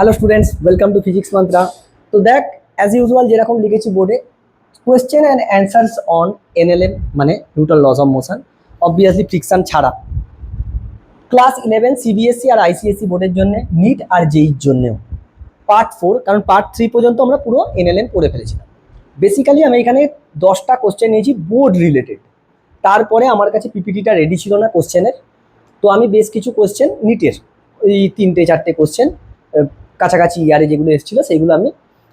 Hello students, welcome to Physics Mantra. তো দেখ, as usual যেরকম লিখেছি বোর্ডে, question and answers on NLM মানে Newton laws of motion, obviously friction ছাড়া। ক্লাস 11 সিবিএসসি আর আইসিএসসি বোর্ডের জন্য, নিট আর জেইর জন্যেও পার্ট 4, কারণ পার্ট 3 পর্যন্ত আমরা পুরো এনএলএম পড়ে ফেলেছিলাম। বেসিক্যালি আমি এখানে 10টা কোশ্চেন নিয়েছি বোর্ড রিলেটেড। তারপরে আমার কাছে পিপিটিটা রেডি ছিল না কোশ্চেনের, তো আমি বেশ কিছু কোশ্চেন নিটের ওই 3-4টে কোশ্চেন কাছাকাছি ইয়ারে যেগুলো এসেছিলো সেইগুলো আমি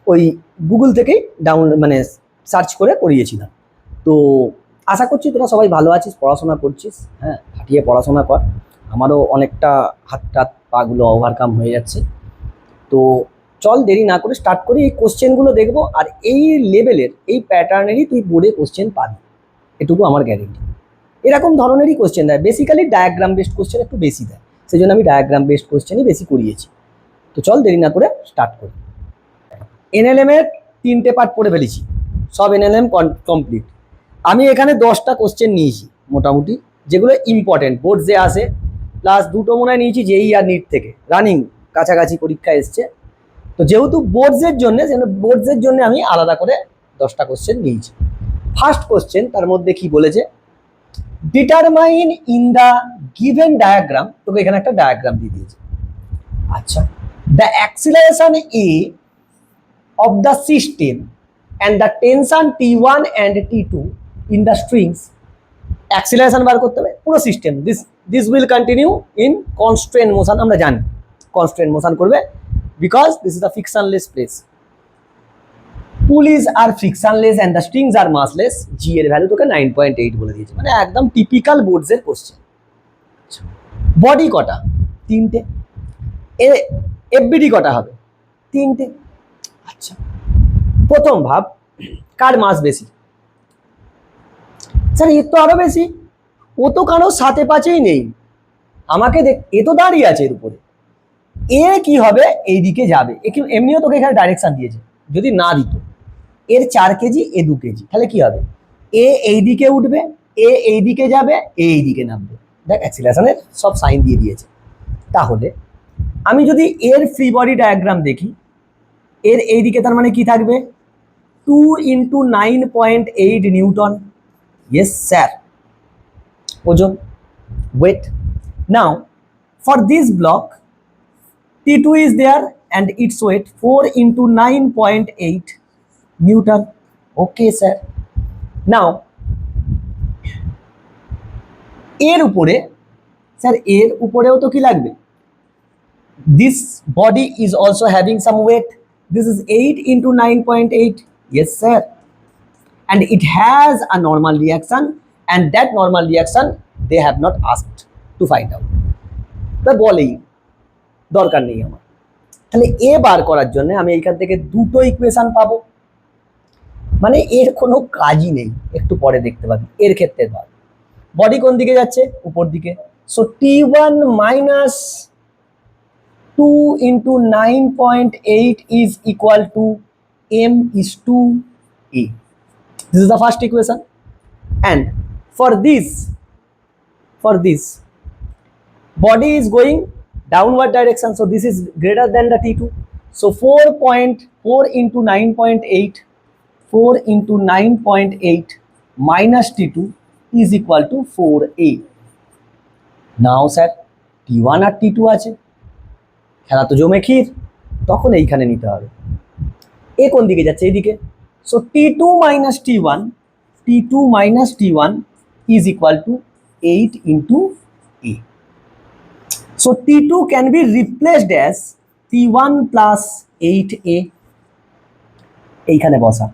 ওই গুগল থেকেই মানে সার্চ করে করিয়েছিলাম। তো আশা করছি তোরা সবাই ভালো আছিস, পড়াশোনা করছিস। হ্যাঁ, খাটিয়ে পড়াশোনা কর। আমারও অনেকটা হাত টাত পাগুলো ওভারকাম হয়ে যাচ্ছে। তো চল দেরি না করে স্টার্ট করি। এই কোশ্চেনগুলো দেখবো, আর এই লেভেলের এই প্যাটার্নেরই তুই বোর্ডে কোশ্চেন পাবি, এটুকু আমার গ্যারেন্টি। এরকম ধরনেরই কোশ্চেন দেয়, বেসিক্যালি ডায়াগ্রাম বেসড কোশ্চেন একটু বেশি দেয়, সেই জন্য আমি ডায়াগ্রাম বেসড কোশ্চেনই বেশি করিয়েছি। তো চল দেরি না করে স্টার্ট করি। এনএলএম এর 3টে পার্ট পড়ে ফেলেছি, সব এনএলএম কমপ্লিট। আমি এখানে 10টা কোশ্চেন নিয়েছি মোটামুটি, যেগুলো ইম্পর্টেন্ট বোর্ড যে আসে, প্লাস 2টো মনে হয় নিয়েছি জেই আর নিট থেকে, রানিং কাছাকাছি পরীক্ষা এসছে। তো যেহেতু বোর্ডসের জন্য আমি আলাদা করে 10টা কোশ্চেন নিয়েছি। ফার্স্ট কোশ্চেন, তার মধ্যে কি বলেছে, determine in the given diagram. তোকে এখানে একটা ডায়াগ্রাম দিয়ে দিয়েছে। আচ্ছা, the acceleration A of the system and the tension T1 and T2 in the strings, acceleration বার করতে হবে পুরো system. this will continue in constant motion, আমরা জানি constant motion করবে, because this is the frictionless place. Pulleys are frictionless and the strings are massless. G এর value তোকে 9.8 বলে দিয়েছে, মানে একদম টিপিক্যাল বোর্ডস এর কোশ্চেন। বডি কটা? 3টে। এফবিডি কটা হবে? 3টে। আচ্ছা, প্রথম ভাব, কার মাস বেশি? স্যার এর তো আরো বেশি, ও তো কারো 7-5 নেই। আমাকে দেখ, এ তো দাঁড়িয়ে আছে এর উপরে, এ কি হবে? এইদিকে যাবে। এমনিও তোকে এখানে ডাইরেকশন দিয়েছে, যদি না দিত এর 4 কেজি এ 2 কেজি, তাহলে কি হবে? এ এইদিকে উঠবে, এ এইদিকে যাবে, এ এইদিকে নামবে। দেখ, অ্যাক্সিলারেশনের সব সাইন দিয়ে দিয়েছে। তাহলে আমি যদি এর ফ্রি বডি ডায়াগ্রাম দেখি, এর এইদিকে তার মানে কি থাকবে? 2 × 9.8 নিউটন। ইয়েস স্যার, ওজন, weight. Now for this block T2 is there and its weight 4 × 9.8 Newton. Okay sir. Now এর উপরে, স্যার এর উপরেও তো কি লাগবে? This body is also having some weight. This is 8 × 9.8. Yes sir. And it has a normal reaction, and that normal reaction they have not asked to find out. তা বলেই দরকার নেই আমার। তাহলে এ বার করার জন্য আমি এইখান থেকে 2টো ইকুয়েশন পাবো, মানে এর কোনো কাজই নেই। একটু পরে দেখতে পাবি এর ক্ষেত্রে। বডি কোন দিকে যাচ্ছে? উপর দিকে। So T1 minus 2 × 9.8 is equal to m/2a. This is the first equation. And for this body is going downward direction, so this is greater than the T2. So 4.4 × 9.8, 4 × 9.8 minus T2 is equal to 4a. Now sir, T1 R T2 আছে, খেলা তো জমে ক্ষীর, তখন এইখানে নিতে হবে। এ কোন দিকে যাচ্ছে? এইদিকে। So T2 minus T1 is equal to 8 × a. So T2 can be replaced as T1 plus 8a. এইখানে বসা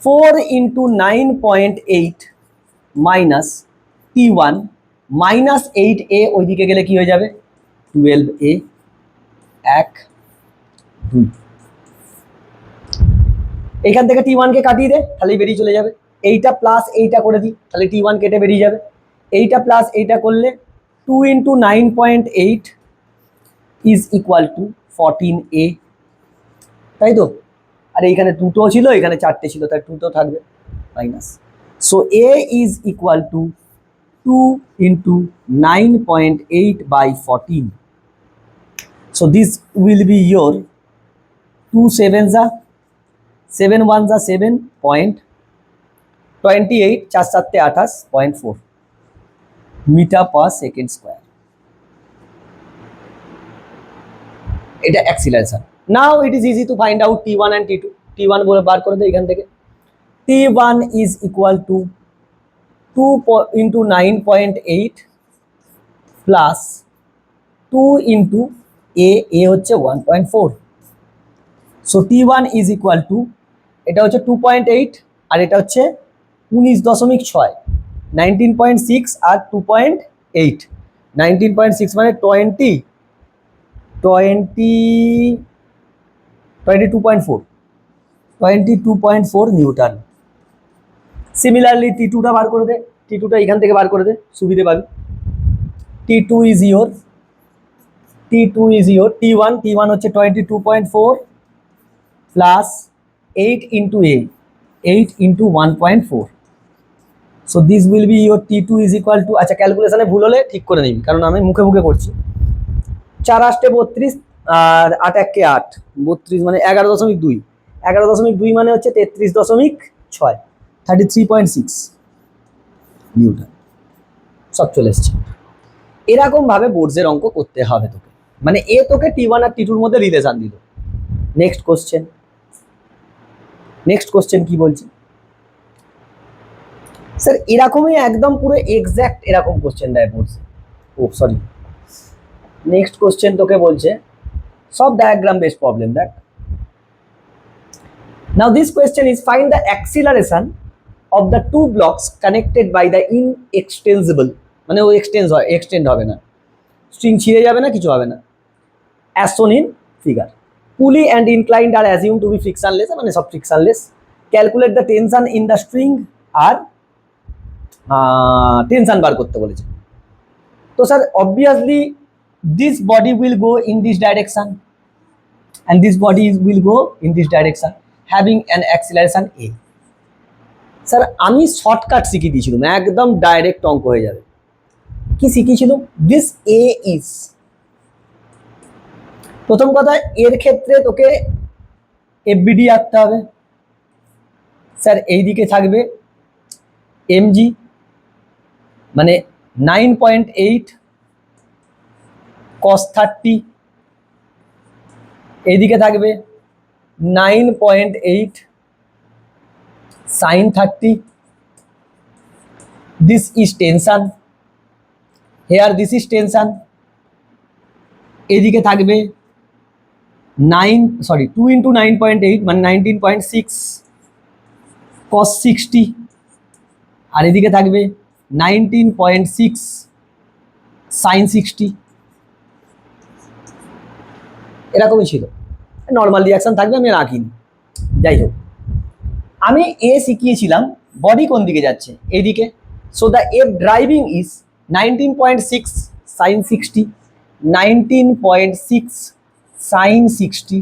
4 × 9.8 minus T1 minus 8a, ওইদিকে গেলে কি হয়ে যাবে? 12a। 1 2, এইখান থেকে T1 কে কাটিয়ে দে, তাহলেই বেরিয়ে চলে যাবে। এইটা প্লাস এইটা করে দিই, তাহলে T1 কেটে বেরিয়ে যাবে। এইটা প্লাস এইটা করলে 2 × 9.8 is equal to 14a, তাই তো? আর এইখানে 2টো ছিল, এখানে 4টে ছিল, তাই 2 তো থাকবে minus. So a is equal to 2 × 9.8 by 14. So this will be your 2 7s are 7 1s are 7.28 4 7 28.4 metre per second square. এটা acceleration. Now it is easy to find out T1 and T2। T1 বলে বার করে দেয় এখান থেকে। T1 is equal to 2 into 9.8 plus 2 into a হচ্ছে 1.4। So T1 is equal to এটা হচ্ছে 2.8 আর এটা হচ্ছে 19.6 19.6 আর 2.8 19.6 মানে 22.4 নিউটন। সিমিলারলি T2টা বার করে দে, T2টা এখান থেকে বার করে দে, সুবিধে পাবি। T2 is your T1 হচ্ছে 22.4 plus 8 into a 8 into 1.4। So this will be your T2 is equal to, আচ্ছা ক্যালকুলেশনে ভুল হলে ঠিক করে নিবি কারণ আমি মুখে মুখে করছি। 4 8 32 আর 8 1 8 32 মানে 11.2 11.2 মানে হচ্ছে 33.6 33.6 নিউটন। সব চলে এসছে। এরকম ভাবে বোর্ডসের অঙ্ক করতে হবে তোকে, মানে এ তোকে T1 আর T2 এর মধ্যে রিলেশন দিল। নেক্সট কোশ্চেন কি বলছে স্যার? এরকমই একদম পুরো এক্স্যাক্ট এরকম কোশ্চেন দেয় বোর্ডসে। ও সরি, নেক্সট কোশ্চেন তোকে বলছে সব ডায়াগ্রাম বেসড প্রবলেম। দেখ, now this question is find the acceleration of the two blocks connected by the inextensible, মানে ও এক্সটেন্ড হবে না, স্ট্রিং ছিঁড়ে যাবে না, কিছু হবে না, as shown in figure. Pulley and inclined are assume to be frictionless, মানে সব frictionless. Calculate the tension in the string, আর টেনশন বার করতে বলেছে। তো sir obviously this body will go in this direction and this body will go in this direction having an acceleration a। Sir আমি shortcut শিখিয়ে দিয়েছিলাম, একদম direct অঙ্ক হয়ে যাবে। কি শিখিয়েছিলাম? দিস a is, প্রথম কথা এর ক্ষেত্রে তোকে FBD আঁকতে হবে। স্যার এইদিকে থাকবে mg মানে 9.8 cos 30, এইদিকে থাকবে 9.8 sin 30। this is tension, here this is tension। এইদিকে থাকবে 2 into 9.8 মানে 19.6 cos 60, আর এদিকে থাকবে 19.6 sin 60। এরকমই ছিল, নর্মাল রিয়াকশন থাকবে, আমি রাখিনি। যাই হোক, আমি এ শিখিয়েছিলাম বডি কোন দিকে যাচ্ছে, এইদিকে। So the F driving is 19.6 sin 60 19.6 sin 60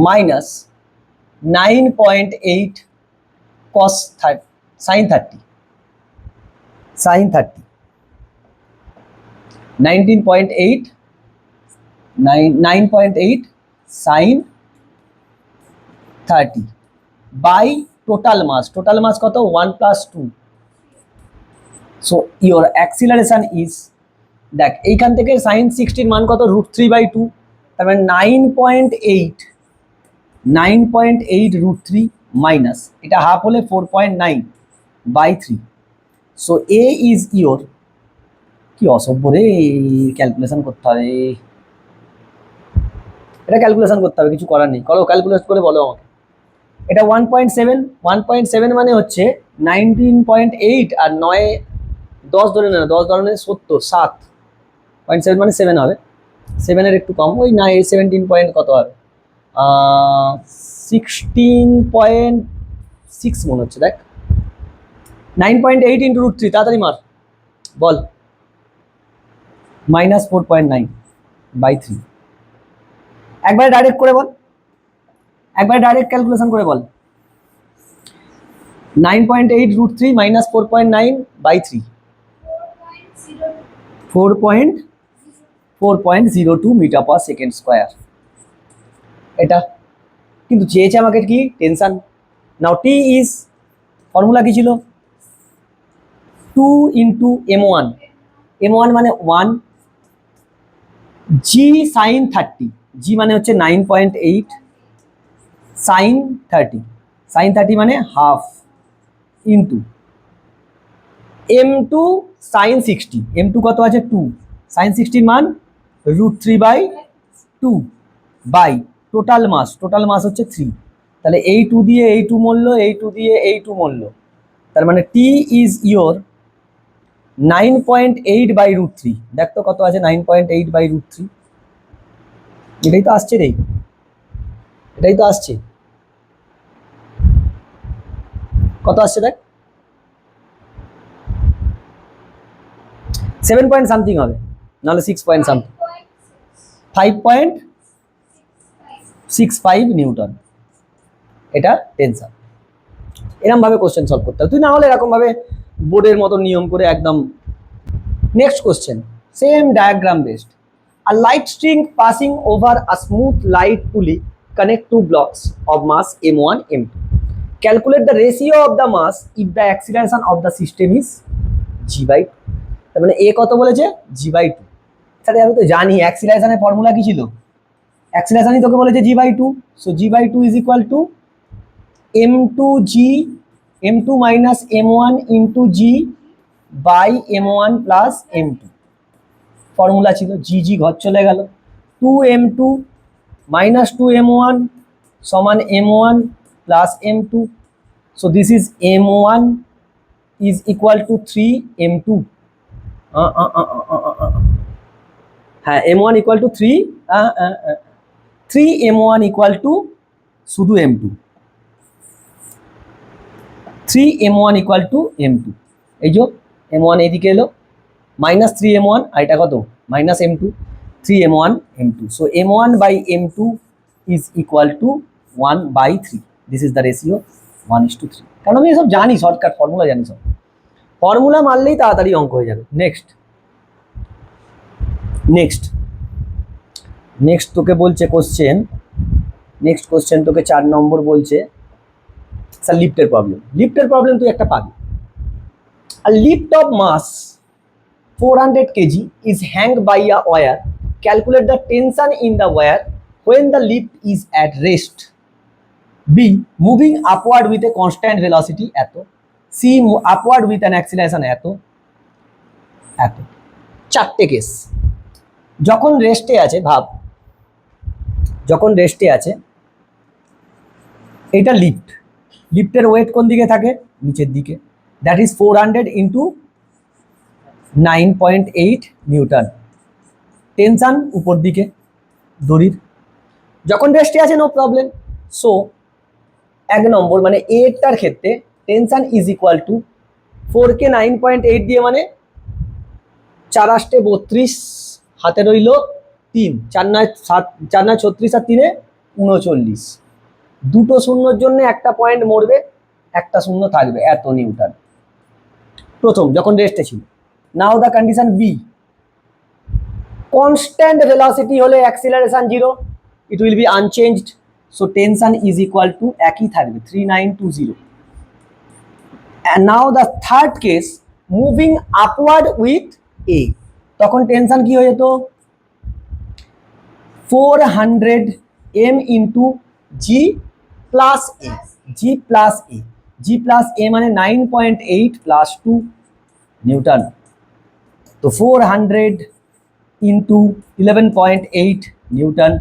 minus 9.8 cos 30 sin 30 19.8 9.8 sin 30 by total mass কত? 1 plus 2। so your acceleration is, দেখ এইখান থেকে sin 60 মান কত? √3/2, তার মানে 9.8 √3 মাইনাস এটা হাফ হলে 4.9/3। সো a is your, কি অসভ্য রে, ক্যালকুলেশন করতে হবে, এটা ক্যালকুলেশন করতে হবে, কিছু করার নেই। করো, ক্যালকুলেট করে বলো আমাকে। এটা 1.7 মানে হচ্ছে 19.8 আর 9 10 ধরে না, 10 ধরনের 70 7.7 মানে 7 হবে, 7-এর একটু কম, ওই না 17 পয়েন্ট কত হবে, 16.6 মনে হচ্ছে। দেখ 9.8 ইন্টু √3, তাড়াতাড়ি মার, বল, মাইনাস 4.9/3। একবারে ডাইরেক্ট করে বল, একবারে ডাইরেক্ট ক্যালকুলেশন করে বল। 9.8 √3 minus 4.9/3, 4.02 metre per second square. এটা কিন্তু চেয়েছে আমাকে কি টেনশন। নাও টি ইজ ফর্মুলা কি ছিল 2 ইন্টু m1, m1 মানে 1, জি সাইন 30, জি মানে হচ্ছে 9.8, সাইন 30, সাইন 30 মানে half, into m2 sign 60, m2 কত আছে 2, সাইন 60 মান √3/2 বাই টোটাল মাস হচ্ছে 3, তাহলে এই 2 দিয়ে এই 2 মূল্য, এই 2 দিয়ে এই 2 মূল্য, তার মানে টি ইজ ইয়োর 9.8/√3। দেখ তো কত আছে 9.8/√3, এটাই তো আসছে রে, এটাই তো আসছে। কত আসছে দেখ, 7 পয়েন্ট সামথিং হবে, নাহলে 6 পয়েন্ট সামথিং, 5.65 নিউটন। এটা টেনশন। এরকম ভাবে কোশ্চেন সলভ করতে হবে, তুই না হলে এরকম ভাবে বোর্ডের মতো নিয়ম করে একদম। Next question, same diagram based. A light string passing over a smooth light pulley connect two blocks of mass m1 m2. Calculate the ratio of the mass if the acceleration of the system is g/2. তার মানে এ কত বলেছে g/2। তাহলে আমি তো জানি অ্যাক্সিলারেশনের formula কি ছিল, অ্যাক্সিলারেশনই তোকে বলেছে g/2, so g/2 is equal to m2g, m2 minus m1 into g by m1 plus m2, formula ছিল, জি জি ঘর চলে গেল, 2m2 মাইনাস 2m1 সমান m1 plus m2, so this is m1 is equal two 3m2, হ্যাঁ m1 equal to 3m1 equal to শুধু m2, 3m1 equal to m2, এই যে m1 এইদিকে এলো মাইনাস 3m1, আর এটা কত minus m2, 3m1 m2, so m1 by m2 is equal to 1/3, this is the ratio 1:3। কারণ আমি এসব জানি, শর্টকাট ফর্মুলা জানি, সব ফর্মুলা মারলেই তাড়াতাড়ি অঙ্ক হয়ে যাবে। নেক্সট নেক্সট নেক্সট তোকে বলছে কোশ্চেন, নেক্সট কোশ্চেন তোকে 4 নম্বর বলছে স্যার লিফটের প্রবলেম। লিফটের প্রবলেম তুই একটা পাবি। A lift of mass 400 kg is hanged by a wire. Calculate the tension in the wire when the lift is at rest. B. Moving upward with a constant velocity এত। C. Upward with an acceleration এত। চারটে case. যখন রেস্টে আছে, ভাব যখন রেস্টে আছে, এটা লিফট, লিফটের ওয়েট কোন দিকে থাকে নিচের দিকে, that is 400 into 9.8 Newton, tension উপর দিকে দড়ির, যখন রেস্টে আছে নো প্রবলেম। সো 1 নম্বর মানে এটার ক্ষেত্রে টেনশন ইজ ইকুয়াল টু 4কে 9.8 দিয়ে মানে 4 8 32, হাতে রইল 3, 4 9 7, 4 9 36 আর 3 39, দুটো শূন্যর জন্য একটা পয়েন্ট মরবে, একটা শূন্য থাকবে, এত নিউটন প্রথম যখন রেস্টে ছিল। Now the condition b, constant velocity হলে acceleration 0, it will be unchanged, so tension is equal to একই থাকবে 3920। and now the third case, moving upward with a, তখন টেনশন কি হয়ে যেত 400 m ইন্টু জি প্লাস এ, জি প্লাস এ, G plus এ মানে 9.8 plus 2 Newton, তো 400 into 11.8 Newton,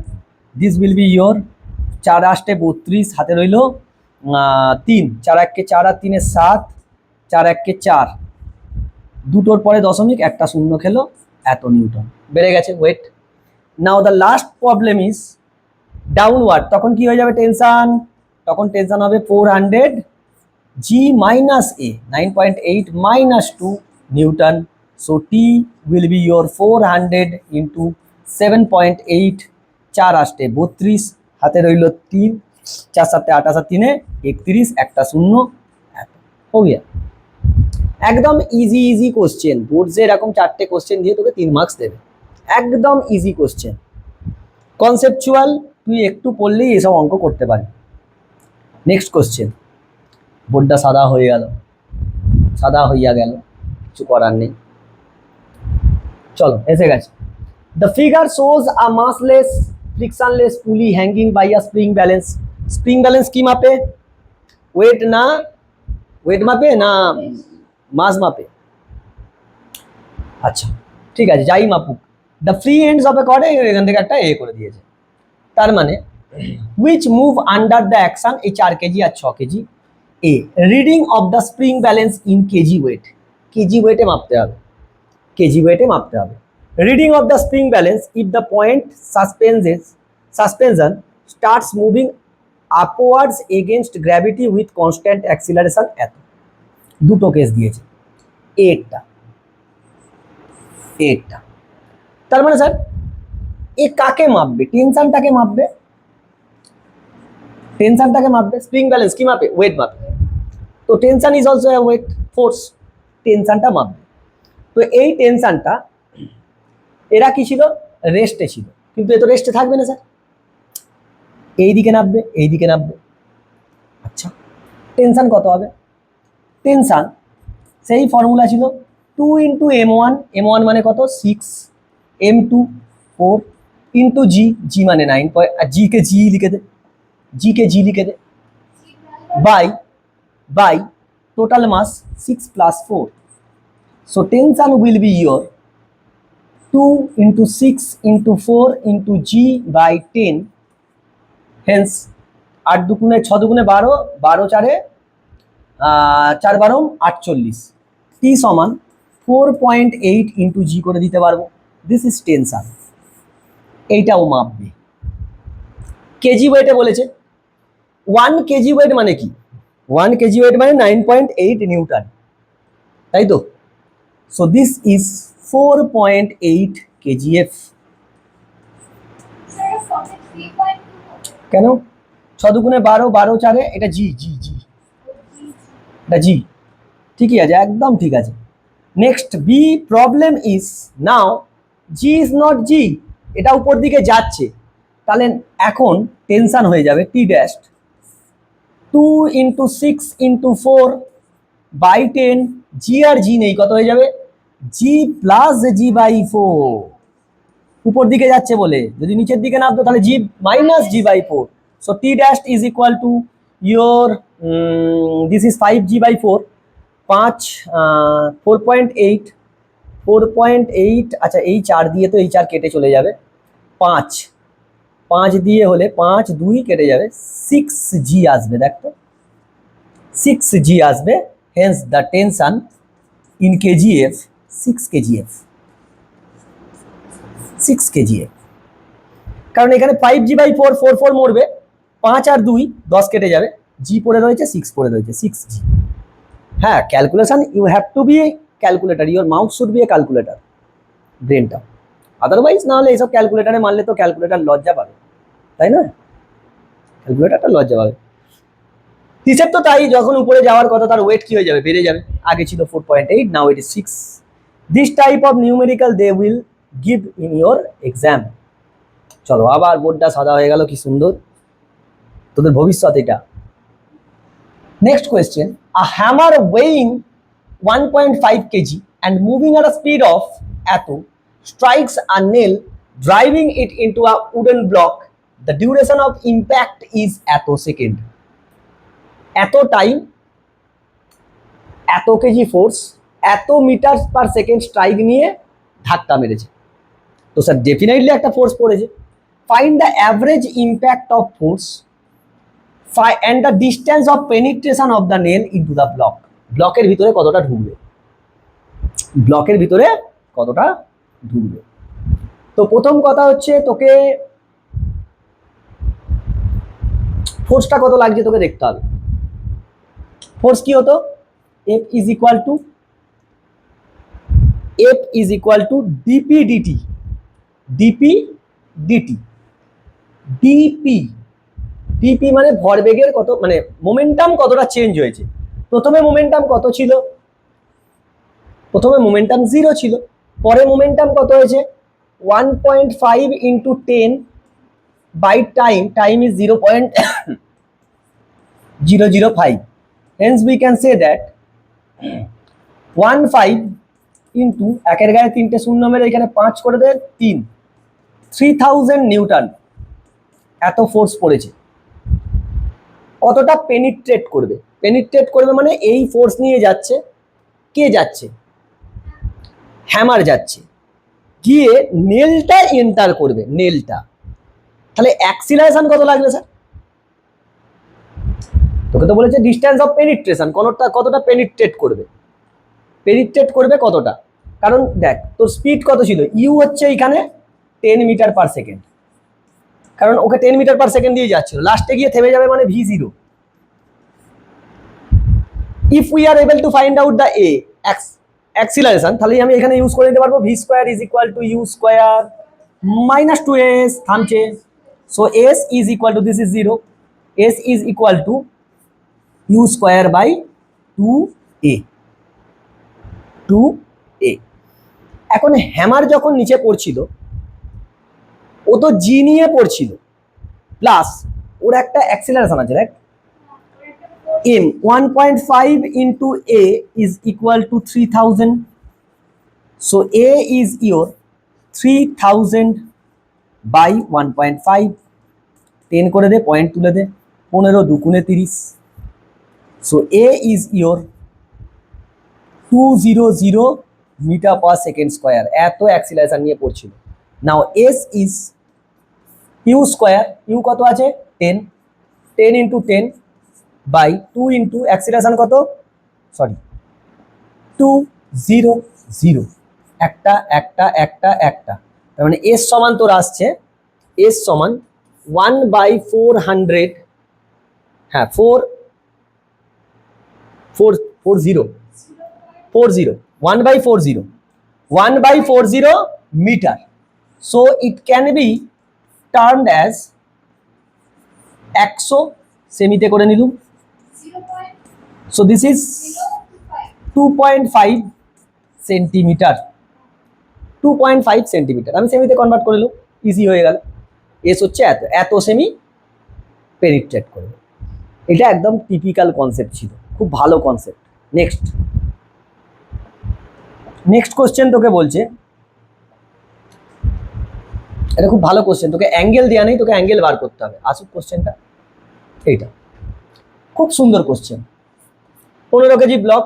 this will be your 4 8 32, হাতে রইল 3, 4 1 কে 4 আর 3 7, 4 1 কে 4, দুটোর পরে দশমিক, একটা শূন্য খেলো, এত নিউটন বেড়ে গেছে weight. Now the last problem is downward, তখন কি হয়ে যাবে টেনশন, তখন টেনশন হবে 400 g minus a 9.8 minus 2 newton, so T will be your 400 into 7.8, 4 8 32, হাতে রইল 3, 4 7 28 আর 3 31, একটা শূন্য, हो गया। একদম ইজি ইজি কোশ্চেন, বোর্ডে এরকম 4টে কোশ্চেন দিয়ে তোকে 3 মার্কস দেবে। একদম ইজি কোশ্চেন, কনসেপচুয়াল, তুই একটু পড়লেই এসব অঙ্ক করতে পারবি। নেক্সট কোশ্চেন, বোর্ডটা সাদা হয়ে গেল, সাদা হইয়া গেল, কিছু করার নেই। চলো এসে গেছে। The figure shows a massless frictionless pulley hanging by a spring balance. Spring balance কি মাপে? ওয়েট না, ওয়েট মাপে না মাস মাপে? আচ্ছা ঠিক আছে, যাই মাপুক, the free ends of a cord, এখান থেকে একটা এ করে দিয়েছে, তার মানে which move under the action, এই 4 কেজি আর 6 kg. A reading of the spring balance in kg weight, kg ওয়েটে মাপতে হবে, কেজি ওয়েটে মাপতে হবে। Reading of the spring balance if the point suspension starts moving upwards against gravity with constant acceleration. এত দুটো কেস দিয়েছে, একটা একটা, তার মানে স্যার এ কাকে মাপবে? টেনশনটাকে মাপবে, টেনশনটাকে মাপবে। স্প্রিং ব্যালেন্স কি মাপে? ওয়েট মাপে। তো tension is also a weight, force, টেনশনটা মাপবে। তো এই টেনশনটা এরা কি ছিল? রেস্টে ছিল, কিন্তু এ তো রেস্টে থাকবে না স্যার, এই দিকে নামবে, এই দিকে নামবে। আচ্ছা টেনশন কত হবে? টেনশন সেই ফর্মুলা ছিল 2 ইন্টু m1, m1 মানে কত? 6, m2 4 ইন্টু জি, জি মানে 9, আর জি কে জি লিখে দে, জি কে জি লিখে দে, bye bye total mass 6 plus 4. So tension will be your 2 into 6 into 4 into g by 10. Hence 8 দুগুণে 6 দুগুণে 12, 12 চারে 4 12 48, t সমান 4.8 ইন্টু জি করে দিতে পারবো। দিস ইজ টেনশন, এইটাও মাপবে। কেজি ওয়েটে বলেছে, 1 কেজি ওয়েট মানে কি? 1 কেজি ওয়েট মানে 9.8 নিউটন, তাই তো? So this is 4.8 kgf। কেন? 6 দুগুণে 12, 12 চারে, এটা জি জি জি, এটা জি, ঠিকই আছে, একদম ঠিক আছে। Next b, problem is now g is not g, এটা উপর দিকে যাচ্ছে, তাহলে এখন টেনশন হয়ে যাবে T dash 2 into 6 into 4 by 10, g আর জি নেই, কত হয়ে যাবে? জি প্লাস জি বাই 4, উপর দিকে যাচ্ছে বলে, যদি নিচের দিকে নামতো তাহলে g minus g by 4। So T dash is equal to your this is 5 g by 4, 5 4.8, 4.8, আচ্ছা এই 4 দিয়ে তো এই 4 কেটে চলে যাবে, 5 5 দিয়ে হলে 5 2 কেটে যাবে, 6 জি আসবে, দেখো 6 জি আসবে। Hence the tension in KGF 6 KGF, 6 KGF. কারণ এখানে 5 জি বাই 4, 4 4 মরবে, 5 আর 2 10 কেটে যাবে, জি পড়ে রয়েছে, 6 পড়ে রয়েছে, 6 জি। হ্যাঁ calculation, you have to be a calculator, your mouth should be a calculator, ব্রেনটা, আদারওয়াইজ না হলে এইসব ক্যালকুলেটারে মারলে তো ক্যালকুলেটার লজ্জা পাবে, তাই না? ক্যালকুলেটারটা লজ্জা পাবে। হিসেব তো তাই, যখন উপরে যাওয়ার কথা তার ওয়েট কি হয়ে যাবে? বেড়ে যাবে, আগে ছিল 4.8, now it is 6। This type of numerical they will give in your exam. চলো আবার বোর্ডটা সাদা হয়ে গেল, কি সুন্দর, তোদের ভবিষ্যৎ এটা। Next question, a hammer weighing 1.5 kg and moving at a speed of এত strikes a nail, driving it into a wooden block. The duration of impact is এত সেকেন্ড। এত টাইম, এত কেজি ফোর্স, এত মিটার পার সেকেন্ড স্ট্রাইক নিয়ে ধাক্কা মেরেছে, তো sir definitely একটা ফোর্স পড়েছে। Find the average impact of force and the distance of penetration of the nail into the block. ব্লকের ভিতরে কতটা ঢুকবে, ব্লকের ভিতরে কতটা ঢুকবে। তো প্রথম কথা হচ্ছে তোকে ফোর্সটা কত লাগছে তোকে দেখতে হবে। ফোর্স কি হতো? F is equal to dp dt, dp dt, dp, dp মানে ভরবেগের কত, মানে মোমেন্টাম কতটা চেঞ্জ হয়েছে। প্রথমে মোমেন্টাম কত ছিল? প্রথমে মোমেন্টাম 0 ছিল, পরে মোমেন্টাম কত হয়েছে? 1.5 into 10 by time is 0.005. Hence we can say that 15 into একের গায়ে তিনটে শূন্য মেরে এখানে 5 করে দেন 3000 নিউটন এত ফোর্স পড়েছে। কতটা পেনিট্রেট করবে? পেনিট্রেট করবে মানে এই ফোর্স নিয়ে যাচ্ছে, কে যাচ্ছে? হ্যামার যাচ্ছে, গিয়ে নেলটা এন্টার করবে, নেলটা। তাহলে অ্যাক্সিলারেশন কত লাগবে স্যার? তোকে তো বলেছে ডিস্টেন্স অফ পেনিট্রেশন, কতটা পেনিট্রেট করবে, পেনিট্রেট করবে কতটা। কারণ দেখ তোর স্পিড কত ছিল, ইউ হচ্ছে এখানে 10 মিটার পার সেকেন্ড, কারণ ওকে 10 মিটার পার সেকেন্ড দিয়ে যাচ্ছিল, লাস্টে গিয়ে থেমে যাবে মানে v0। If we are able to find out the acceleration, তাহলে আমি এখানে ইউজ করে নিতে পারবো v square is equal to U square minus 2s, থামছে। So s is equal to, this is 0, s is equal to U square by 2a। এখন hammer যখন নিচে পড়ছিল ও তো জি নিয়ে পড়ছিল, প্লাস ওর একটা অ্যাক্সিলারেশন আছে দেখ, m 1.5 into a is equal to 3000. So a is your 3000 by 1.5, 10 করে দে, পয়েন্ট তুলে দে, 15 2 গুণে 30। So a is your 200 metre per second square, এত অ্যাক্সিলারেশন নিয়ে পড়ছিল। Now s is u square, u কত আছে 10, 10 into 10 বাই 2 ইন্টু অ্যাক্সিলারেশন কত, sorry 200, একটা একটা একটা একটা, তার মানে এস সমান তোর আসছে, এস সমান 1/400, হ্যাঁ 1/40 metre. So it can be termed as 100 সেমিতে করে নিলুম। So this is 2.5 centimetre, 2.5 centimetre আমি সেমিতে কনভার্ট করে নিলাম, ইজি হয়ে গেল। এস হচ্ছে এত সেমি পেনিট্রেট করবে। এটা একদম টিপিক্যাল কনসেপ্ট ছিল, খুব ভালো কনসেপ্ট। নেক্সট কোশ্চেন তোকে বলছে, এটা খুব ভালো কোশ্চেন, তোকে অ্যাঙ্গেল দেওয়া নেই, তোকে অ্যাঙ্গেল বার করতে হবে। আসুক কোশ্চেনটা, এইটা খুব সুন্দর কোশ্চেন। 15 কেজি ব্লক,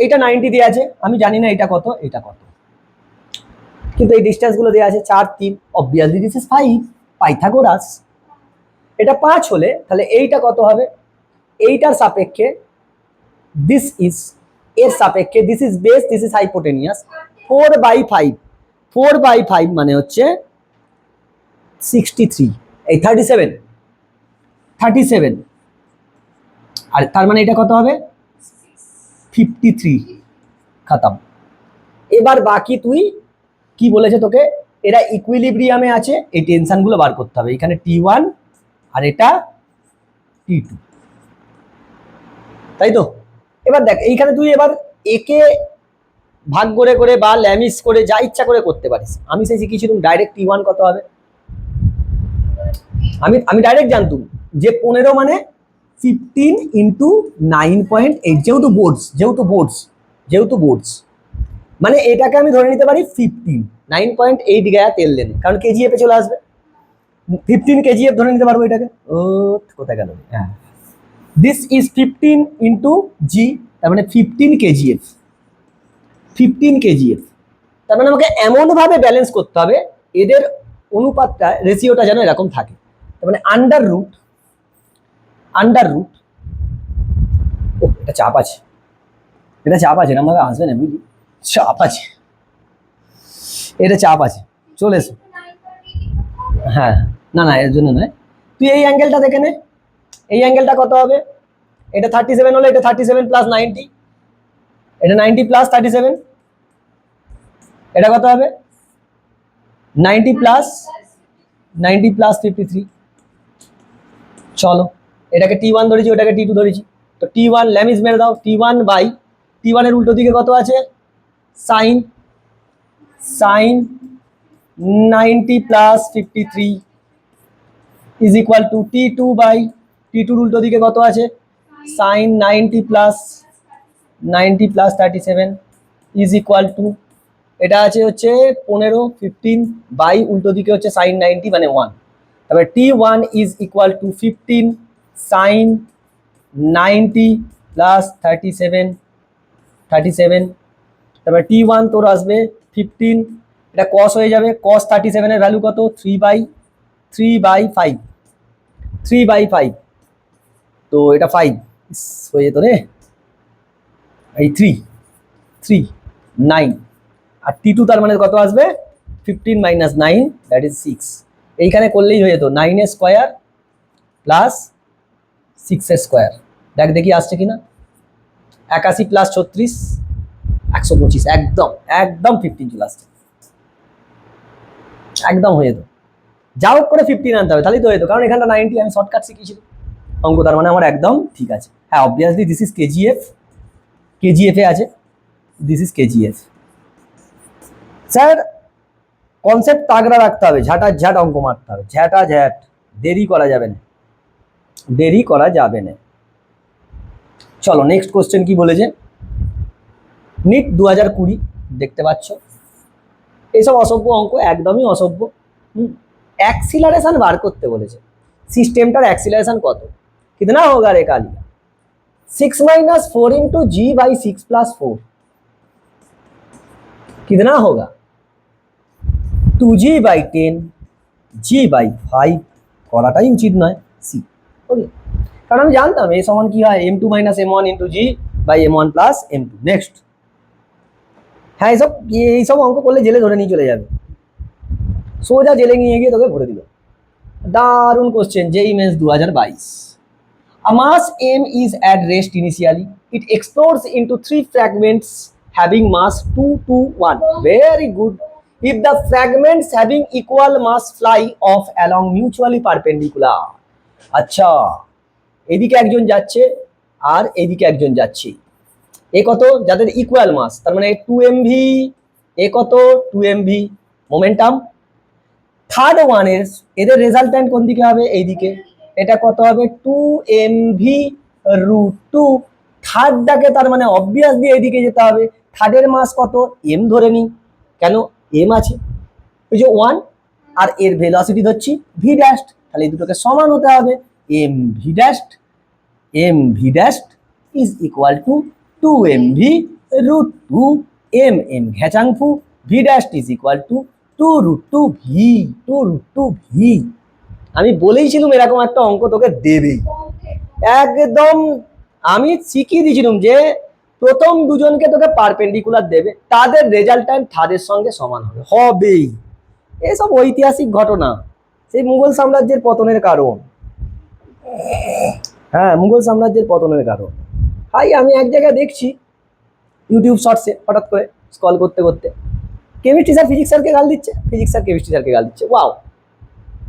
এইটা 90 দেওয়া আছে, আমি জানি না এটা কত, এটা কত, কিন্তু এই ডিস্টেন্সগুলো দেওয়া আছে 4 3, অবভিয়াসলি দিস ইজ 5, পাইথাগোরাস। এটা 5 হলে তাহলে এইটা কত হবে, এইটার সাপেক্ষে দিস ইজ, এর সাপেক্ষে this is base, this is hypotenuse, 4/5, 4/5 মানে হচ্ছে 63, এই 37, আর তার মানে এটা কত হবে 53, খতম। এবার বাকি তুই কি বলেছে তোকে, এরা ইকুইলিব্রিয়ামে আছে, এই টেনশনগুলো বার করতে হবে। এখানে T1 আর এটা T2, তাই তো? এবার দেখ এইখানে তুই এবার একে ভাগ করে করে বা ল্যামিস করে যা ইচ্ছা করে করতে পারিস। আমি সেই শিখিয়েছিলাম ডাইরেক্ট T1 কত হবে, আমি ডাইরেক্ট জানতুম যে 15 মানে 15 ইন্টু 9.8, যেহেতু বোর্ডস মানে এটাকে আমি ধরে নিতে পারি 15, 9.8 গায়া তেল দেনে, কারণ কেজিএফে চলে আসবে, 15 কেজিএফ ধরে নিতে পারবো এটাকে। ও কোথায় গেল, হ্যাঁ দিস ইজ 15 ইন্টু জি, তার মানে 15 কেজিএফ, 15 কেজিএফ। তার মানে আমাকে এমনভাবে ব্যালেন্স করতে হবে এদের অনুপাতটা, রেশিওটা যেন এরকম থাকে। তার মানে আন্ডার রুট, ও এটা চাপ আছে, এরকম ভাবে আসবে না বুঝলি, চাপ আছে, এটা চাপ আছে, চলে এসো। হ্যাঁ না না এর জন্য নয়, তুই এই অ্যাঙ্গেলটা দেখে নে, এই অ্যাঙ্গেলটা কত হবে, এটা 37 হলে এটা 37 প্লাস 90, এটা 90 প্লাস 37, এটা কত হবে 90 প্লাস 53। চলো এটাকে T1 ধরেছি, ওটাকে T2 ধরেছি, তো T1 ল্যামিস মেরে দাও, T1 বাই T1 এর উল্টো দিকে কত আছে, sine 90 plus 53 is equal to T2 উল্টো দিকে কত আছে sine 90 plus 37 is equal to এটা আছে হচ্ছে 15 বাই উল্টো দিকে হচ্ছে সাইন 90 মানে 1। তারপরে T1 is equal to 15 sine 90 plus 37 তারপরে T1 তোর আসবে 15, এটা কস হয়ে যাবে, কস 37 এর ভ্যালু কত 3/5 তো এটা 5 হয়ে যেত রে, এই 9 আর T2 তার মানে কত আসবে 15 মাইনাস 9 দ্যাট ইজ 6, এইখানে করলেই হয়ে যেত 9 এর স্কোয়ার প্লাস 6 এর স্কোয়ার, দেখি আসছে কিনা 81 প্লাস 36 125 একদম 15 চলে আসছে, একদম হয়ে যেত। যা হোক করে 15 আনতে হবে তাহলেই তো হয়ে যেত, কারণ এখানটা 90 আমি শর্টকাট শিখিয়েছি অঙ্ক, তার মানে আমার একদম ঠিক আছে। হ্যাঁ অবভিয়াসলি দিস ইজ কেজিএফ এ আছে, this is kgf. Sir concept তাগড়া রাখতে হবে, ঝাঁট অঙ্ক মারতে হবে, ঝ্যাট, দেরি করা যাবে না। চলো নেক্সট কোশ্চেন কি বলেছে, নিট 2020 দেখতে পাচ্ছ, এইসব অসভ্য অঙ্ক একদমই অসভ্য। অ্যাক্সিলারেশন বার করতে বলেছে, সিস্টেমটার অ্যাক্সিলারেশন কত, কিতনা হোগা রে Kalia 6 minus 4 into G by 6 plus 4 कितना होगा 2g बाई 10 जी बाई 5 করাটাই উচিত নয় সি, ওকে, কারণ আমি জানতাম এই সমান কি হয় m2 minus m1 into g by m1 plus m2। Next, হ্যাঁ এইসব অঙ্ক করলে জেলে ধরে নিয়ে চলে যাবে, সোজা জেলে নিয়ে গিয়ে তোকে ভরে দিল। দারুণ কোশ্চেন, যেই men's 2022। A mass M is at rest initially. It explodes into 3 fragments having mass 2, 2, 1. Very good. If the fragments having equal mass fly off along mutually perpendicular. আচ্ছা, এদিকে একজন যাচ্ছে আর এদিকে একজন যাচ্ছে, এ কত যাদের ইকুয়াল মাস, তার মানে 2mv, এ কত 2mv মোমেন্টাম। থার্ড ওয়ানের এদের রেজাল্ট্যান্ট কোন দিকে হবে, এইদিকে, এটা কত হবে 2mv√2। থার্ডটাকে তার মানে অবভিয়াসলি এইদিকে যেতে হবে, থার্ডের মাস কত m ধরে নি, কেন m আছে, ওই যে 1 আর এর ভেলোসিটি ধরছি v ড্যাশ, তাহলে এই দুটোকে সমান হতে হবে, mv dash is equal two 2mv√2 m ঘেচাংফু v dash is equal two 2√2v। আমি বলেইছিলাম এরকম একটা অঙ্ক তোকে দেবেই, একদম আমি শিখিয়ে দিয়েছিলাম যে প্রথম দুজনকে তোকে পারপেন্ডিকুলার দেবে, তাদের রেজাল্ট্যান্ট থার্ডের সঙ্গে সমান হবেই। এসব ঐতিহাসিক ঘটনা, সেই মুঘল সাম্রাজ্যের পতনের কারণ, হ্যাঁ মুঘল সাম্রাজ্যের পতনের কারণ। ভাই আমি এক জায়গায় দেখছি ইউটিউব শর্টসে, হঠাৎ করে স্ক্রল করতে করতে কেমিস্ট্রি স্যার ফিজিক্স স্যারকে গাল দিচ্ছে, ফিজিক্স স্যার কেমিস্ট্রি স্যারকে গাল দিচ্ছে, ওয়াও,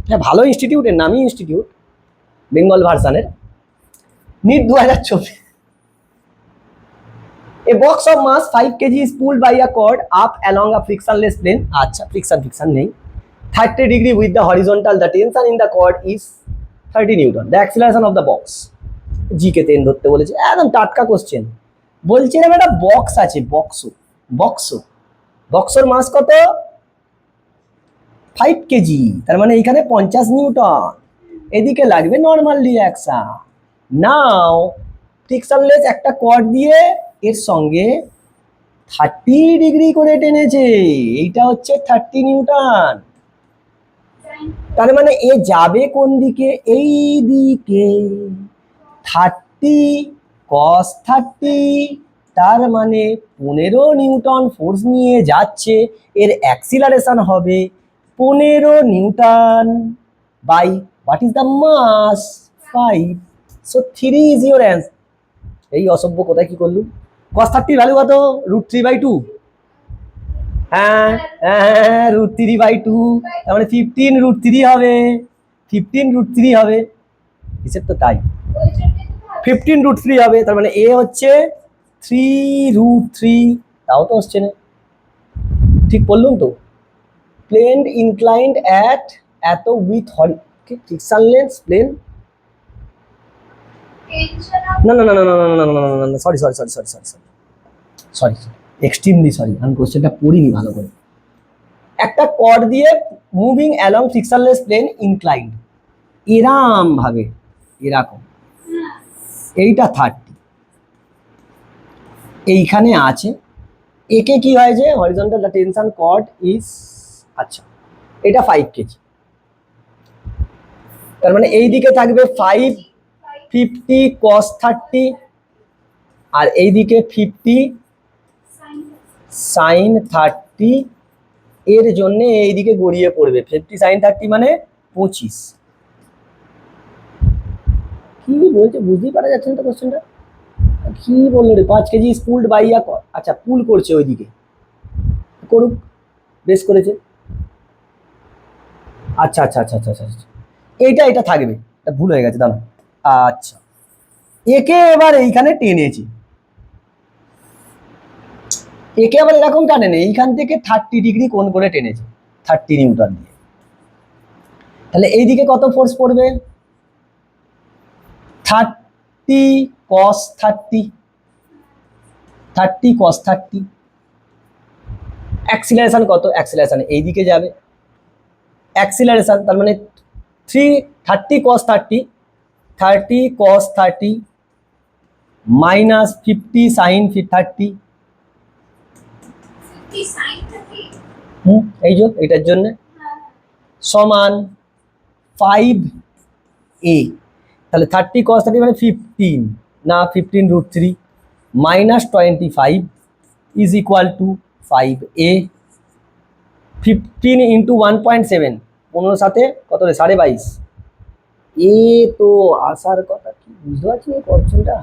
হ্যাঁ ভালো ইনস্টিটিউটের, নামি ইনস্টিটিউট, বেঙ্গল ভার্সানের। NEET 2024, a box of mass 5 kg is pulled by a cord up along a frictionless plane, আচ্ছা ফ্রিকশন নেই, 30 degree with the horizontal, the tension in the cord is 30 Newton, the acceleration of the box। জি কে 10 ধরতে বলেছে, একদম টাটকা question. বলছে এরকম একটা box আছে, বক্সর মাস কত 5 কেজি, তার মানে এইখানে 50 নিউটন, এদিকে লাগবে নর্মাল রিঅ্যাকশন। নাও ফ্রিকশনলেস একটা কর্ড দিয়ে এর সঙ্গে 30 ডিগ্রি করে টেনেছে, এইটা হচ্ছে 30 নিউটন, তার মানে এ যাবে কোন দিকে, এই দিকে, 30 cos 30, তার মানে 15 নিউটন ফোর্স নিয়ে যাচ্ছে, এর অ্যাক্সিলারেশন হবে 15 newton by what is the mass 5, so 3 is your answer. এই অসভ্য কোথায় কি করলু, cos 30 ভ্যালু কত √3/2, হ্যাঁ √3/2, তার মানে 15√3 হবে, 15√3 হবে, হিসেব তো তাই, 15√3 হবে, তার মানে এ হচ্ছে 3√3, তাও তো হচ্ছে না, ঠিক বললুম তো প্লেন ইনক্লাইন্ড অ্যাট এত উইথ ফ্রিকশনলেস প্লেন না না না না না না না না না না sorry sorry sorry sorry sorry sorry sorry extremely sorry, আমি কোশ্চেনটা পড়িনি ভালো করে। একটা কর্ড দিয়ে moving along frictionless plane inclined এরাম ভাবে, এরকম, এইটা 30, এইখানে আছে, একে কি হয় যে হরিজন্টাল টেনশন কর্ড ইজ, আচ্ছা এটা 5 কেজি, তার মানে এই দিকে থাকবে 550 cos 30 আর এইদিকে 50 sin 30, এর জন্য এইদিকে গড়িয়ে পড়বে 50 sin 30 মানে 25। কি বলছে বুঝতেই পারা যাচ্ছে না তো কোশ্চেনটা, কি বললো রে, 5 কেজি পুলড বাই আ, আচ্ছা পুল করছে ওইদিকে, করুক, বেশ করেছে, আচ্ছা আচ্ছা আচ্ছা আচ্ছা আচ্ছা, এইটা এটা থাকবে, এটা ভুল হয়ে গেছে দাঁড়া, আচ্ছা একে এবার এইখানে টেনেছি, একে আবার এরকম টানে নেই, এইখান থেকে 30 ডিগ্রি কোণ করে টেনেছে 30 নিউটন দিয়ে, তাহলে এইদিকে কত ফোর্স পড়বে 30 cos 30, 30 cos 30, অ্যাক্সিলারেশন কত, অ্যাক্সিলারেশন এইদিকে যাবে, অ্যাক্সিলারেশন তার মানে 30 cos 30, 30 cos 30 মাইনাস 50 sin 30, এই যে এটার জন্য সমান 5a, তাহলে 30 cos 30 মানে 15 না 15√3 minus 25 is equal two 5a, 15 into 1.7, 15 সাথে কত রে 22.5, এ তো আসার কথা, কি বুঝতে পারছি এই কোশ্চেনটা,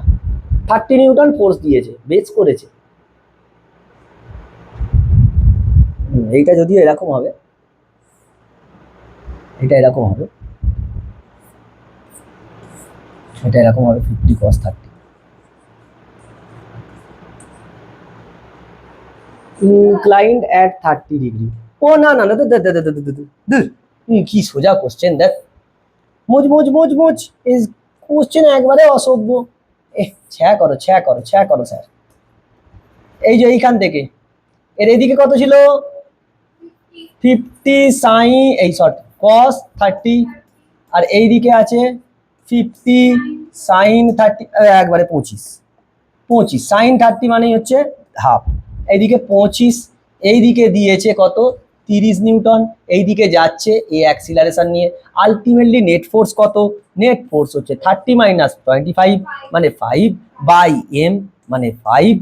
30 নিউটন ফোর্স দিয়েছে, বেস করেছে, এইটা যদি এরকম হবে, এটা এরকম হবে, এটা এরকম হবে 50 cos 30, ইনক্লাইন্ড অ্যাট 30 ডিগ্রি, ও না না না কি সোজা কোশ্চেন দেখ, মুজ মুজ মুজ মুজ, এই কোশ্চেন একবারে অসভ্য, ছ্যা করো ছ্যা করো ছ্যা করো স্যার, এই যে এইখান থেকে এর এদিকে কত ছিল 50 সাইন, এই শর্ট cos 30 আর এইদিকে আছে 50 সাইন 30, একবারে 25 সাইন 30 মানে হচ্ছে হাফ, এইদিকে 25, এইদিকে দিয়েছে কত 30 নিউটন, এইদিকে যাচ্ছে এই অ্যাক্সিলারেশন নিয়ে, আলটিমেটলি নেট ফোর্স কত, নেট ফোর্স হচ্ছে 30 মাইনাস 25 মানে 5 বাই এম মানে 5,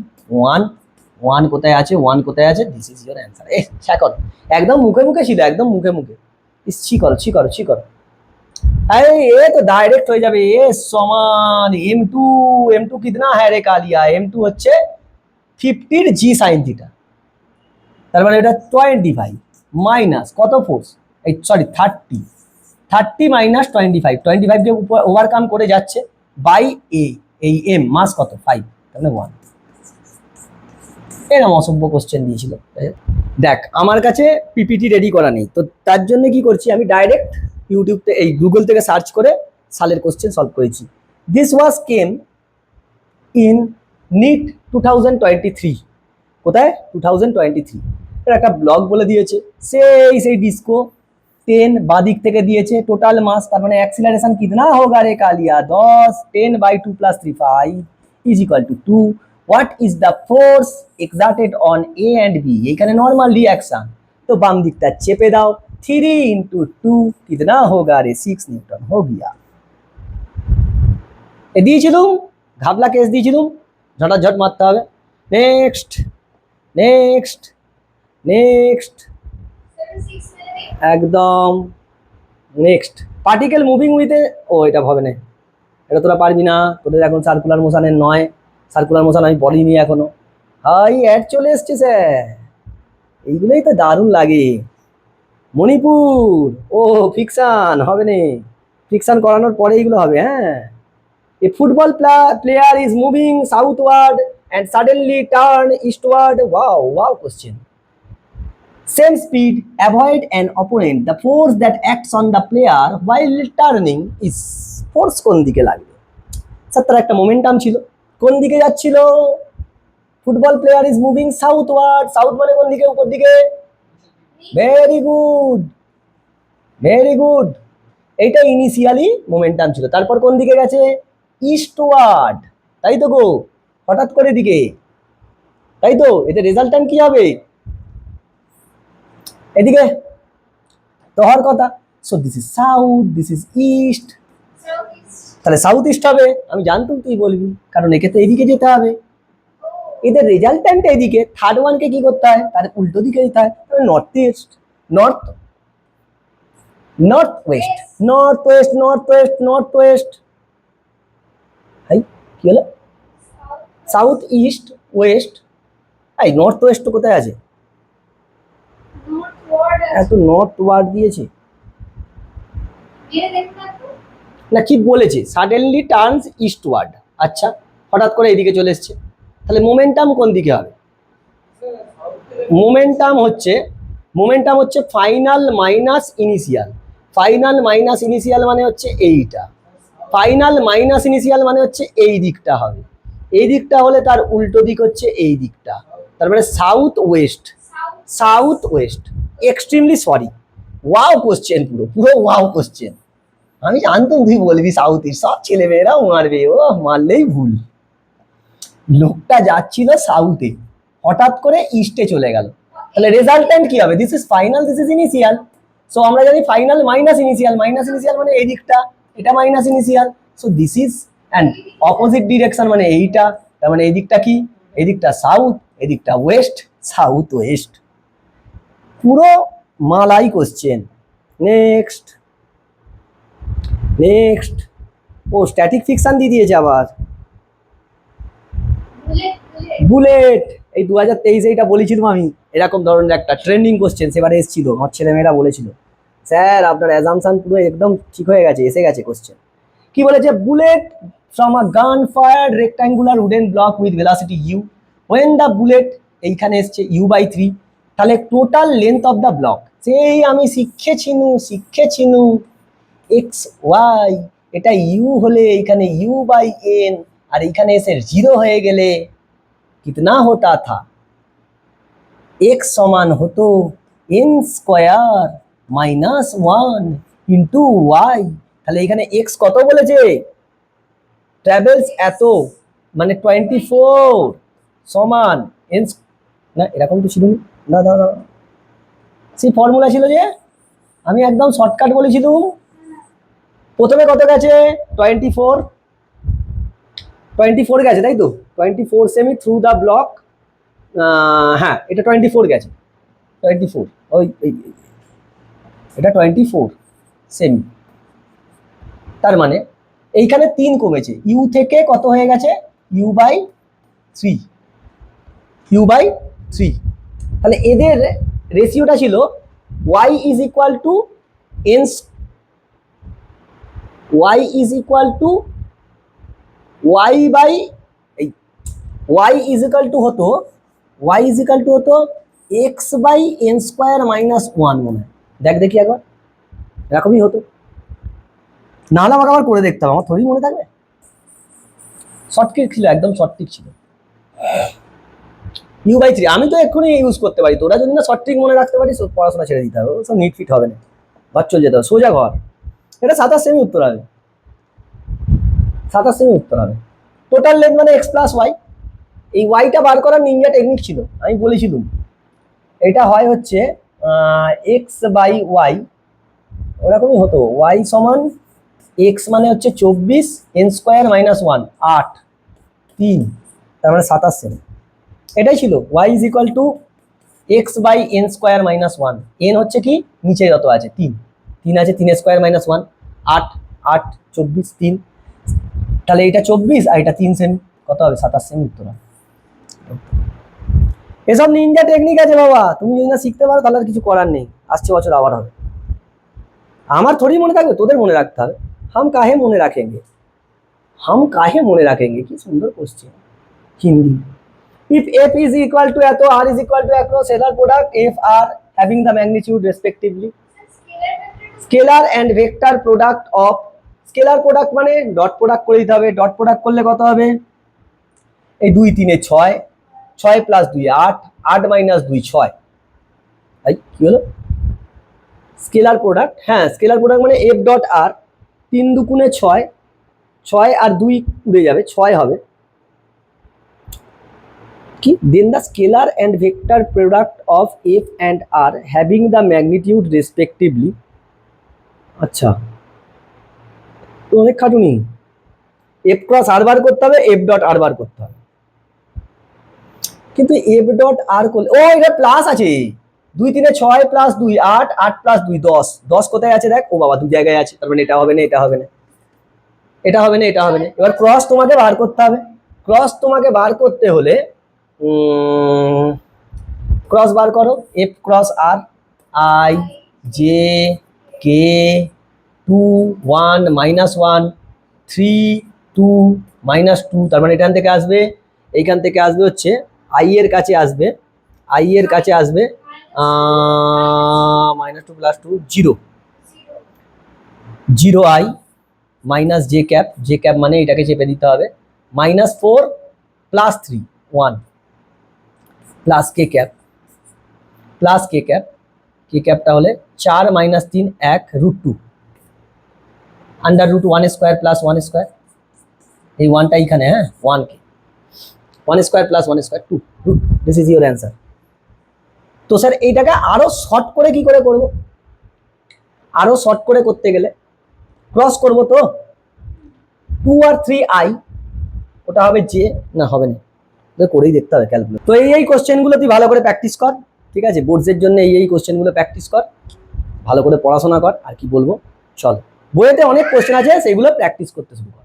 1 কোথায় আছে, 1 কোথায় আছে, দিস ইজ ইওর অ্যান্সার। কর, একদম মুখে মুখে ছিল, একদম মুখে মুখে, ছি করো ছি করো ছি করো, अरे ये तो डायरेक्ट হয়ে যাবে, এ সমান m2, m2 कितना है রে কালিয়া, m2 হচ্ছে 50 g sin থিটা, তার মানে এটা 25 মাইনাস কত ফোর্স, এই সরি 30 মাইনাস 25 কে ওভারকাম করে যাচ্ছে বাই এ, এই এম মাস কত 5, তাহলে 1, এরকম অসভ্য কোশ্চেন দিয়েছিল। দেখ আমার কাছে পিপিটি রেডি করা নেই, তো তার জন্য কি করছি আমি ডাইরেক্ট ইউটিউব থেকে, এই গুগল থেকে সার্চ করে সালের কোশ্চেন সলভ করেছি। This was came in NEET 2023, কোথায় 2023, এর একটা ব্লগ বলে দিয়েছে, সেই ডিস্কো 10 বাদিক থেকে দিয়েছে, টোটাল মাস তার মানে অ্যাক্সিলারেশন কিতনা হোগা রে Kaliya 10, 10 by 2 plus 3 5 is equal to 2, what is the force exerted on A and B, এইখানে নর্মাল রিঅ্যাকশন, তো বাম দিকটা চেপে দাও, 3 इंटू 2 कितना होगा रे 6 নিউটন हो गया, এ দিয়েছিলুম, ঘাবলা কেস দিয়েছিলুম, ঝটাঝট মারতে হবে, নেক্সট নেক্সট নেক্সট, একদম next, particle moving with a, ও এটা হবে না, এটা তোরা পারবি না, তোদের এখন সার্কুলার মোশনের নয়, সার্কুলার মোশন আমি বলিনি এখনো, হাই অ্যাড চলে এসছে স্যার, এইগুলোই তো দারুণ লাগে, মণিপুর, ও ফিকশন হবে না, ফিকশন করানোর পরে এইগুলো হবে, হ্যাঁ, a football player is moving southward and suddenly turn eastward, wow wow question, Same speed, avoid an opponent. The force that acts on the player while turning is force কোন দিকে লাগবে? স্যার তার একটা মোমেন্টাম ছিল, কোন দিকে যাচ্ছিল? Football player is moving সাউথওয়ার্ড, south মানে কোন দিকে? উপর দিকে। Very good, very good. এইটা ইনিশিয়ালি মোমেন্টাম ছিল, তারপর কোন দিকে গেছে? ইস্টওয়ার্ড, তাই তো গো, হঠাৎ করে দিকে, তাই তো। এতে রেজাল্ট্যান্ট কি হবে? এদিকে তো হওয়ার কথা। So this is south, this is east, তাহলে সাউথ ইস্ট হবে। আমি জানতাম তুই বলবি, কারণ একে তো এদিকে যেতে হবে, এদের রেজাল্ট্যান্ট এদিকে, থার্ড ওয়ানকে কি করতে হয়? তার উল্টো দিকে যেতে হয়, north east, north, north west, north west, north west, north west. হাই কি হলো? সাউথ ইস্ট ওয়েস্ট, এই নর্থ ওয়েস্ট কোথায় আছে? এত নর্থ ওয়ার্ড দিয়েছে না, কি বলেছে? Suddenly turns eastward. আচ্ছা, হঠাৎ করে এদিকে চলে এসছে, তাহলে মোমেন্টাম কোন দিকে হবে? মোমেন্টাম হচ্ছে final minus initial. Final minus initial মানে হচ্ছে এইটা, ফাইনাল মাইনাস ইনিশিয়াল মানে হচ্ছে এই দিকটা হবে। এই দিকটা হলে তার উল্টো দিক হচ্ছে এই দিকটা, তার মানে south West, south West. Extremely sorry, wow question, পুরো পুরো ওয়াও কোশ্চেন। আমি জানতাম তুই বলবি সাউথ ইস্ট, সব ছেলেমেয়েরাও মারবে, ও মারলেই ভুল। লোকটা যাচ্ছিল সাউথে, হঠাৎ করে ইস্টে চলে গেল, তাহলে রেজাল্ট্যান্ট কি হবে? This is final, this is initial. So আমরা জানি final minus initial, minus initial মানে এই দিকটা, এটা minus initial. So this is and opposite direction, মানে এইটা, তার মানে এই দিকটা কি? এই দিকটা সাউথ, এই দিকটা ওয়েস্ট, সাউথ ওয়েস্ট। পুরো মালাই কোশ্চেন। Next, next. ও স্ট্যাটিক ফিকশন দিয়ে দিয়েছে আবার। বুলেট, এই 2023 এইটা বলেছিলাম আমি, এরকম ধরনের একটা ট্রেন্ডিং কোশ্চেন সেবারে এসেছিল, আমার ছেলেমেয়েরা বলেছিল স্যার আপনার অ্যাজাম্পশন পুরো একদম ঠিক হয়ে গেছে, এসে গেছে কোশ্চেন। কি বলেছে? Bullet from a gun fired rectangular wooden block with velocity u, when the bullet, এইখানে এসছে u/3, তাহলে total length of the block, সেই আমি শিখেছিনু এক্স ওয়াই, এটা ইউ হলে এইখানে u/n, আর এইখানে এসে 0 হয়ে গেলে कितना होता था? x समान হতো n square minus 1 into y। তাহলে এখানে x কত বলেছে? ট্রাভেলস এত, মানে 24 সমান n, না এরকম তো ছিল না, না না, সেই ফর্মুলা ছিল যে, আমি একদম শর্টকাট বলেছিলাম। প্রথমে কত গেছে? 24 গেছে, তাই তো? 24 সেমি থ্রু দ্য ব্লক, হ্যাঁ এটা 24 গেছে, 24, ওই এটা 24 সেমি। তার মানে এইখানে 3 কমেছে, ইউ থেকে কত হয়ে গেছে? u/3, তাহলে এদের রেশিওটা ছিল y is equal to n, y is equal to y by, এই y ইজ ইকুয়াল টু হতো x by n square minus 1 মনে হয়, দেখ দেখি একবার, এরকমই হতো, নাহলে আমাকে আবার করে দেখতে হবে, আমার থোড়ি মনে থাকবে। শর্টকিট ছিল, একদম শর্টকিট ছিল, u/3। আমি তো এক্ষুনি ইউজ করতে পারি, তোরা যদি না শর্টকিট মনে রাখতে পারিস পড়াশোনা ছেড়ে দিতে হবে, সব নিট ফিট হবে না, ঘর চলে যেতে হবে, সোজা ঘর। এটা 27 সেমি উত্তর হবে, 27 সেমি উত্তর হবে। টোটাল লেন্থ মানে x প্লাস ওয়াই, এই ওয়াইটা বার করার নিনজা টেকনিক ছিল, আমি বলেছিলাম। এটা হয় হচ্ছে x/y, ওরকমই হতো, y সমান x মানে হচ্ছে 24, n স্কোয়ার মাইনাস 1, 8, 3, তার মানে 27 সেমি। এটাই ছিল y is equal two x/n square minus 1, n হচ্ছে কি নিচে যত আছে 3 আছে, 3 স্কোয়ার মাইনাস 1, 8, 8, 24, 3, তাহলে এটা 24 আর এটা 3 সেমি, কত হবে? 27 সেমি উত্তর হবে। এসব নিনজা টেকনিক আছে বাবা, তুমি যদি না শিখতে পারো তাহলে আর কিছু করার নেই, আসছে বছর আবার হবে। আমার থোড়ি মনে থাকবে, তোদের মনে রাখতে হবে। হাম কাহে মনে রাখেंगे, কি সুন্দর question Hindi. If f is equal to এত, r is equal to এত, seller product f r having the magnitude respectively. Scalar and vector product of scalar product মানে ডট প্রোডাক্ট করে দিতে হবে, ডট প্রোডাক্ট করলে কত হবে, এই 2 3 6, 6 প্লাস 2 8, 8 মাইনাস 2 6, এই কি হলো স্কেলার প্রোডাক্ট। হ্যাঁ স্কেলার প্রোডাক্ট মানে এফ ডট আর, 3 দুগুণে 6, 6 আর 2 উড়ে যাবে, 6 হবে কি, then the scalar and vector product of F and R having the magnitude respectively. আচ্ছা তো অনেক খাটুনি, এফ ক্রস আর বার করতে হবে, এফ ডট আর বার করতে হবে, কিন্তু এফ ডট আর করলে ও এটা প্লাস আছে, 2 3 6 প্লাস 2 8, 8 প্লাস 2 10, 10 কোথায় আছে দেখ, ও বাবা 2 জায়গায় আছে, তার মানে এটা হবে না, এটা হবে না, এটা হবে না, এটা হবে না। এবার ক্রস তোমাকে বার করতে হবে, ক্রস তোমাকে বার করতে হলে ক্রস বার করো, F cross R, i j k 2 1 minus 1 3 2 minus 2, তার মানে এখান থেকে আসবে, এইখান থেকে আসবে হচ্ছে আই এর কাছে আসবে, আই এর কাছে আসবে minus 2 plus 2 0, 0 i minus j cap, j cap মানে এটাকে চেপে দিতে হবে, minus 4 plus 3 1 plus k cap, plus k cap, k ক্যাপটা হলে 4 minus 3 1 root 2 under root 1 square plus 1 square, এই 1টা এখানে, হ্যাঁ 1 কে 1 square plus 1 square 2 root, this is your answer. তো স্যার এইটাকে আরো শর্ট করে কি করে করব, আরো শর্ট করে করতে গেলে ক্রস করব, তো 2 আর 3 আই, ওটা হবে জে, না হবে না, করেই দেখতে হবে ক্যালকুলেট। তো এই কোশ্চেনগুলো তুই ভালো করে প্র্যাকটিস কর, ঠিক আছে, বোর্ডসের জন্য এই কোশ্চেনগুলো প্র্যাকটিস কর, ভালো করে পড়াশোনা কর, আর কি বলবো, চল বইয়েতে অনেক কোশ্চেন আছে, সেগুলো প্র্যাকটিস করতে শুরু কর।